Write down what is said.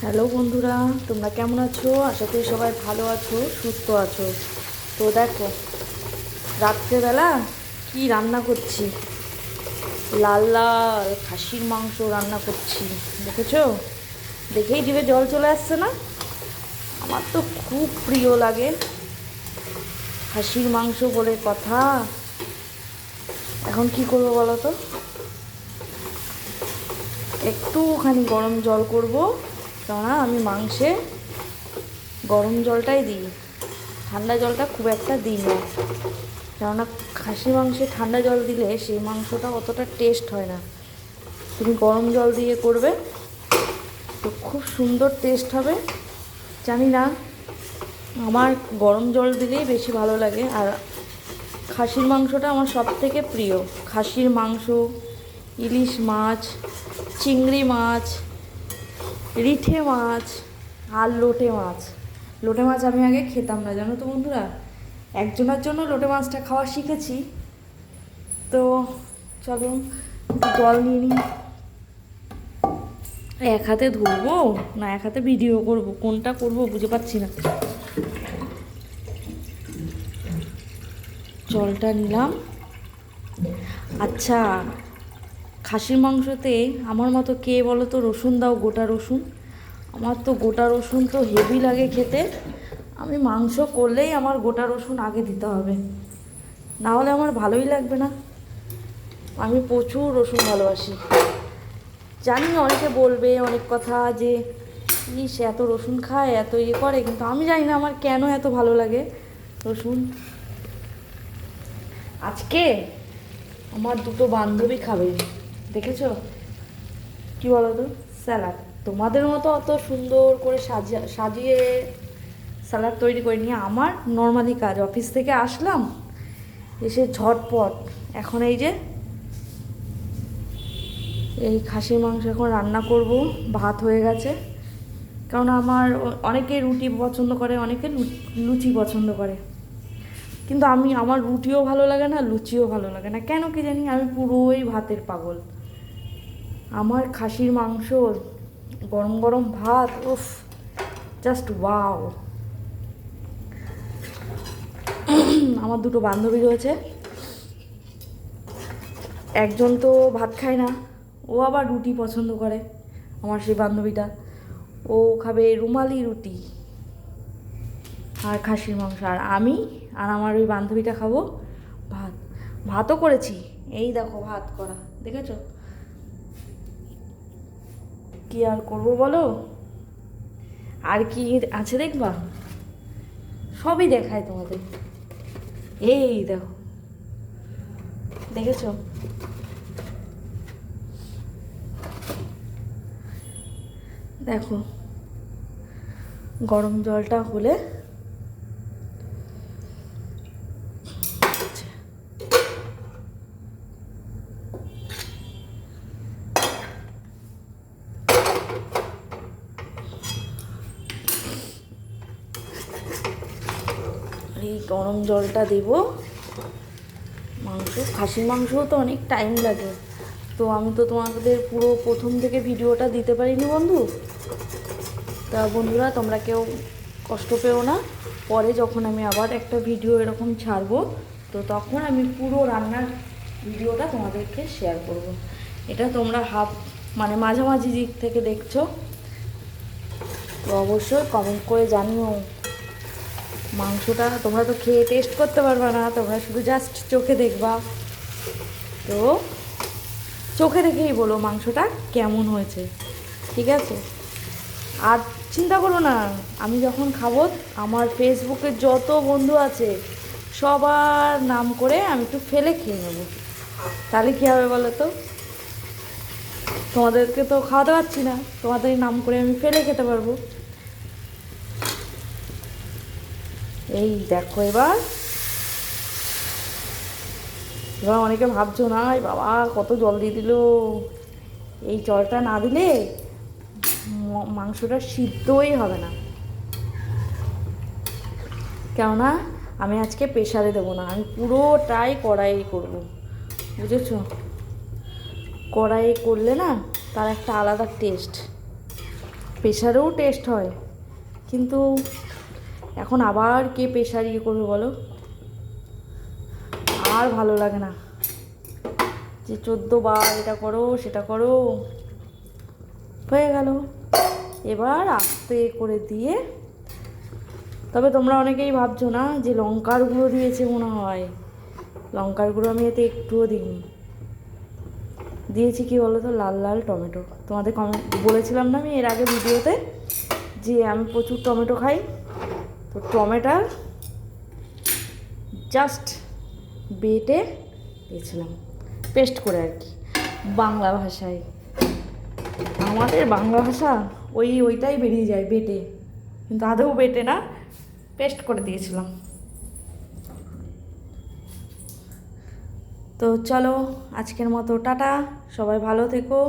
Hello বন্ধুরা, তোমরা কেমন আছো? আশা করি সবাই ভালো আছো, সুস্থ আছো। তো দেখো, রাত্রেবেলা কি রান্না করছি। লাল লাল খাসির মাংস রান্না করছি, দেখেছো? দেখেই জিভে জল চলে আসছে না? আমার তো খুব প্রিয় লাগে খাসির মাংস বলে কথা। এখন কি করবো বলো তো? একটুখানি গরম জল করব, কেননা আমি মাংসে গরম জলটাই দিই, ঠান্ডা জলটা খুব একটা দিই না। কেননা খাসি মাংসে ঠান্ডা জল দিলে সেই মাংসটা অতটা টেস্ট হয় না। তুমি গরম জল দিয়ে করবে তো খুব সুন্দর টেস্ট হবে। জানি না, আমার গরম জল দিলেই বেশি ভালো লাগে। আর খাসির মাংসটা আমার সব থেকে প্রিয়। খাসির মাংস, ইলিশ মাছ, চিংড়ি মাছ, রিঠে মাছ আর লোটে মাছ। লোটে মাছ আমি আগে খেতাম না, জানো তো বন্ধুরা। একজনের জন্য লোটে মাছটা খাওয়া শিখেছি। তো চলো জল নিয়ে নিই। এক হাতে ধরবো না এক হাতে ভিডিও করব, কোনটা করব বুঝে পাচ্ছি না। জলটা নিলাম। আচ্ছা, খাসির মাংসতে আমার মতো কে বলো তো রসুন দাও? গোটা রসুন। আমার তো গোটা রসুন তো হেভি লাগে খেতে। আমি মাংস করলেই আমার গোটা রসুন আগে দিতে হবে, না হলে আমার ভালোই লাগবে না। আমি প্রচুর রসুন ভালোবাসি। জানি অনেকে বলবে অনেক কথা, যে ইস এত রসুন খায়, এত ইয়ে করে, কিন্তু আমি জানি না আমার কেন এত ভালো লাগে রসুন। আজকে আমার দুটো বান্ধবী খাবে, দেখেছো? কি বলো তো, স্যালাড। তোমাদের মতো অত সুন্দর করে সাজিয়ে স্যালাড তৈরি করে নিয়ে আমার নর্মালি কাজ, অফিস থেকে আসলাম এসে ঝটপট এখন এই যে এই খাসির মাংস এখন রান্না করব। ভাত হয়ে গেছে, কারণ আমার অনেকে রুটি পছন্দ করে, অনেকে লুচি পছন্দ করে, কিন্তু আমার রুটিও ভালো লাগে না, লুচিও ভালো লাগে না, কেন কি জানি। আমি পুরোই ভাতের পাগল। আমার খাসির মাংস, গরম গরম ভাত, উফ, জাস্ট ওয়াও। আমার দুটো বান্ধবী রয়েছে, একজন তো ভাত খায় না, ও আবার রুটি পছন্দ করে। আমার সেই বান্ধবীটা, ও খাবে রুমালি রুটি আর খাসির মাংস, আর আমি আর আমার ওই বান্ধবীটা খাবো ভাত। ভাতও করেছি, এই দেখো ভাত করা, দেখেছো? কি আর করবো বলো, আর কি আছে দেখবা? সবই দেখায় তোমাদের। এই দেখো, দেখেছো? দেখো, গরম জলটা হলে এই গরম জলটা দেব। মাংস, খাসির মাংসও তো অনেক টাইম লাগে, তো আমি তো তোমাদের পুরো প্রথম থেকে ভিডিওটা দিতে পারিনি বন্ধু। তা বন্ধুরা, তোমরা কেউ কষ্ট পেও না। পরে যখন আমি আবার একটা ভিডিও এরকম ছাড়বো, তো তখন আমি পুরো রান্নার ভিডিওটা তোমাদেরকে শেয়ার করব। এটা তোমরা মানে মাঝামাঝি দিক থেকে দেখছো, তো অবশ্যই কমেন্ট করে জানিও। মাংসটা তোমরা তো খেয়ে টেস্ট করতে পারবে না, তোমরা শুধু জাস্ট চোখে দেখবা। তো চোখে দেখেই বলো মাংসটা কেমন হয়েছে, ঠিক আছে? আর চিন্তা করো না, আমি যখন খাবো আমার ফেসবুকে যত বন্ধু আছে সবার নাম করে আমি একটু ফেলে খেয়ে নেবো। তাহলে কী হবে বলো তো? তোমাদেরকে তো খাওয়াতে পারছি না, তোমাদের নাম করে আমি ফেলে খেতে পারবো। এই দেখো, এবার এবার অনেকে ভাবছো না বাবা কত জল দিয়ে দিল। এই জলটা না দিলে মাংসটা সিদ্ধই হবে না। কেননা আমি আজকে প্রেশারে দেবো না, আমি পুরোটাই কড়াই করব, বুঝেছো? কড়াই করলে না তার একটা আলাদা টেস্ট। প্রেশারেও টেস্ট হয়, কিন্তু এখন আবার কে প্রেশার ইয়ে করবে বলো, আর ভালো লাগে না যে 14 বার এটা করো সেটা করো। হয়ে গেল, এবার আস্তে করে দিয়ে, তবে তোমরা অনেকেই ভাবছো না যে লঙ্কার গুঁড়ো দিয়েছে মনে হয়, লঙ্কার গুঁড়ো আমি এতে একটুও দিইনি। দিয়েছি কি বলো তো, লাল লাল টমেটো। তোমাদের কমেন্ট বলেছিলাম না আমি এর আগে ভিডিওতে যে আমি প্রচুর টমেটো খাই, তো টমেটোর জাস্ট বেটে দিয়েছিলাম, পেস্ট করে আর কি, বাংলা ভাষায়। আমাদের বাংলা ভাষা ওইটাই বেরিয়ে যায়, বেটে, কিন্তু আদৌ বেটে না, পেস্ট করে দিয়েছিলাম। তো চলো আজকের মতো টাটা, সবাই ভালো থেকো।